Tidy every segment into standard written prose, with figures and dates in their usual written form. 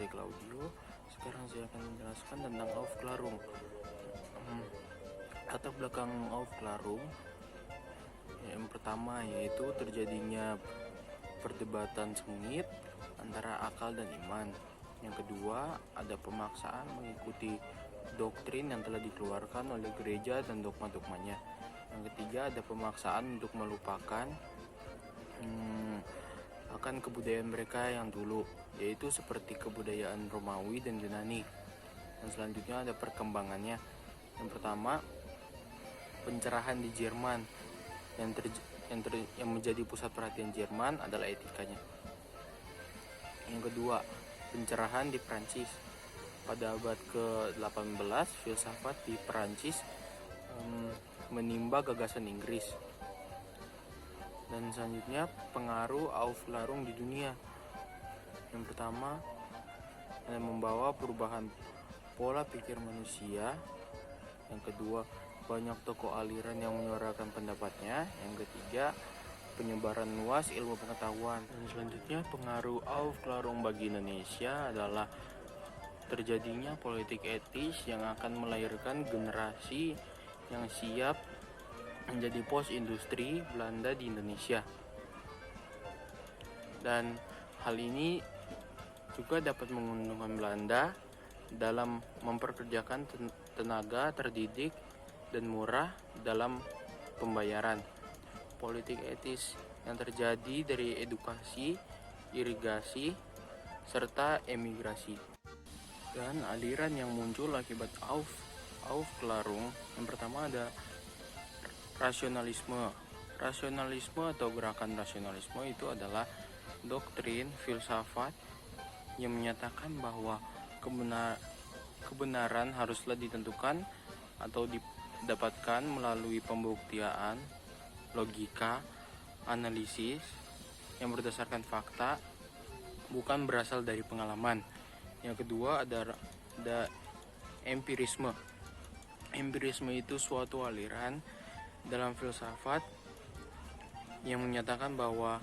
saya Claudio. Sekarang saya akan menjelaskan tentang Aufklärung. Latar belakang Aufklärung yang pertama yaitu terjadinya perdebatan sengit antara akal dan iman. Yang kedua, ada pemaksaan mengikuti doktrin yang telah dikeluarkan oleh gereja dan dogma-dogmanya. Yang ketiga, ada pemaksaan untuk melupakan akan kebudayaan mereka yang dulu, yaitu seperti kebudayaan Romawi dan Yunani. Dan selanjutnya ada perkembangannya. Yang pertama, pencerahan di Jerman. Yang menjadi pusat perhatian Jerman adalah etikanya. Yang kedua, pencerahan di Prancis. Pada abad ke-18, filsafat di Prancis menimba gagasan Inggris. Dan selanjutnya, pengaruh Aufklärung di dunia. Yang pertama, membawa perubahan pola pikir manusia. Yang kedua, banyak tokoh aliran yang menyuarakan pendapatnya. Yang ketiga, penyebaran luas ilmu pengetahuan. Dan selanjutnya, pengaruh Aufklärung bagi Indonesia adalah terjadinya politik etis yang akan melahirkan generasi yang siap menjadi pos industri Belanda di Indonesia. Dan hal ini juga dapat menguntungkan Belanda dalam memperkerjakan tenaga terdidik dan murah dalam pembayaran. Politik etis yang terjadi dari edukasi, irigasi, serta emigrasi. Dan aliran yang muncul akibat Aufklärung, yang pertama ada rasionalisme. Rasionalisme atau gerakan rasionalisme itu adalah doktrin filsafat yang menyatakan bahwa kebenaran haruslah ditentukan atau didapatkan melalui pembuktian, logika, analisis yang berdasarkan fakta, bukan berasal dari pengalaman. Yang kedua ada empirisme. Empirisme itu suatu aliran dalam filsafat yang menyatakan bahwa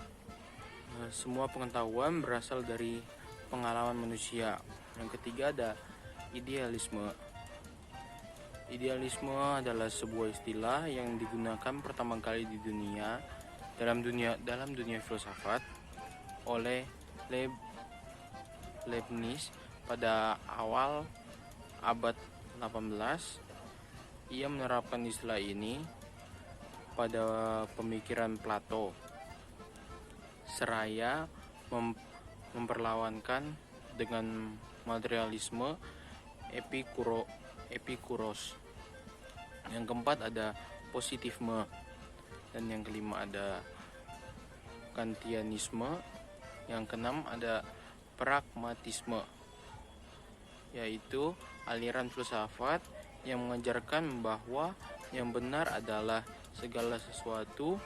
semua pengetahuan berasal dari pengalaman manusia. Yang ketiga ada idealisme. Idealisme adalah sebuah istilah yang digunakan pertama kali di dunia dalam dunia filsafat oleh Leibniz pada awal abad 18. Ia menerapkan istilah ini pada pemikiran Plato, seraya memperlawankan dengan materialisme Epikuros. Yang keempat ada positifisme, dan yang kelima ada Kantianisme. Yang keenam ada pragmatisme, yaitu aliran filsafat yang mengajarkan bahwa yang benar adalah segala sesuatu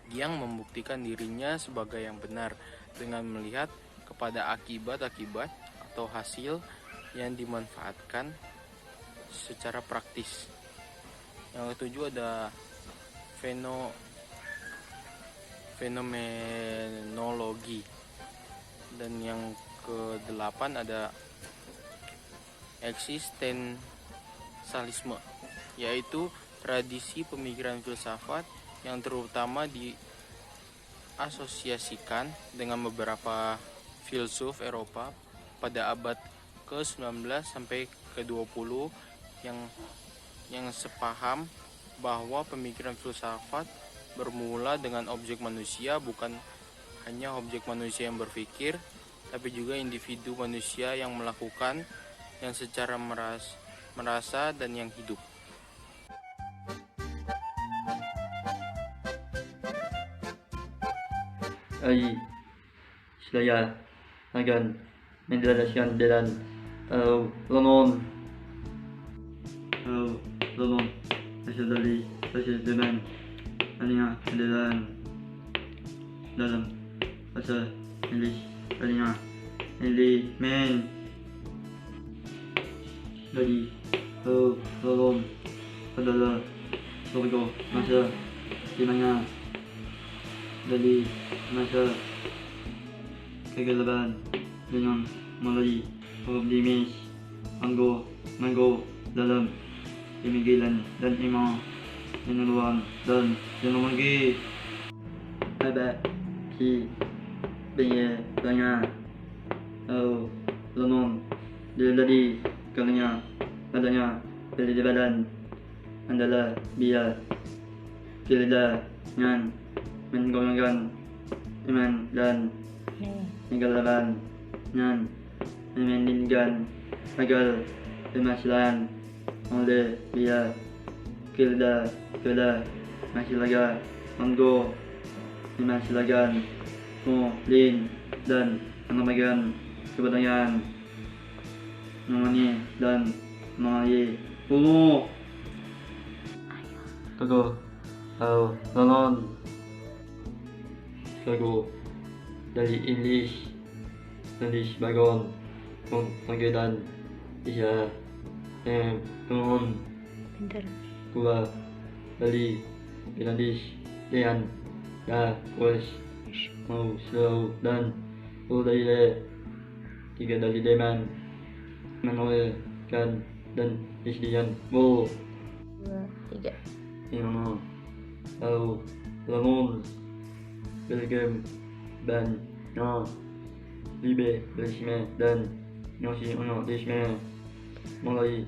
yang membuktikan dirinya sebagai yang benar dengan melihat kepada akibat-akibat atau hasil yang dimanfaatkan secara praktis. Yang ketujuh ada fenomenologi. Dan yang kedelapan ada eksistensialisme, yaitu tradisi pemikiran filsafat yang terutama diasosiasikan dengan beberapa filsuf Eropa pada abad ke-19 sampai ke-20 yang sepaham bahwa pemikiran filsafat bermula dengan objek manusia, bukan hanya objek manusia yang berpikir, tapi juga individu manusia yang melakukan, yang secara merasa dan yang hidup. Ahí, Slaya, Hagan, Mendelasian, Delan, Ronon, Asyadali, Asyad Deman, Alina, Delan, Dalam, Asa, English, Alina, Eli, Men, Dali, Ronon, Padala, Borgo, Masa, Dimana, Dali, masa kegelapan dengan mulai optimis, manggo dalam pemikiran dan iman, peneluan dan teknologi. Hebat si penye tanya, lenon dari karena adanya perbedaan adalah biar berbeda yang menggolongkan iman dan negarawan yang menginginkan agar permasalahan oleh dia kerja masyarakat monggo dimasyarakat lin dan menambahkan kebudayaan namanya dan mengalir ulu kego lanon kego dari English bagon panggilan iya non Pintar. gua dari English Dean ya wes mau slow dan udai tiga dari Deman Manuel kan dan Christian Bo 2, 3. Inono tahu Lamon Belgium dan Libe Bersime dan Nyosi Ono Desme mulai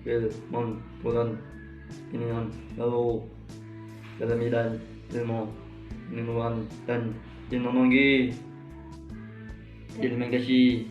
Belmont Poland Inian lalu Dalamidan Ilmu Ilmuwan dan Ilmu Terima kasih.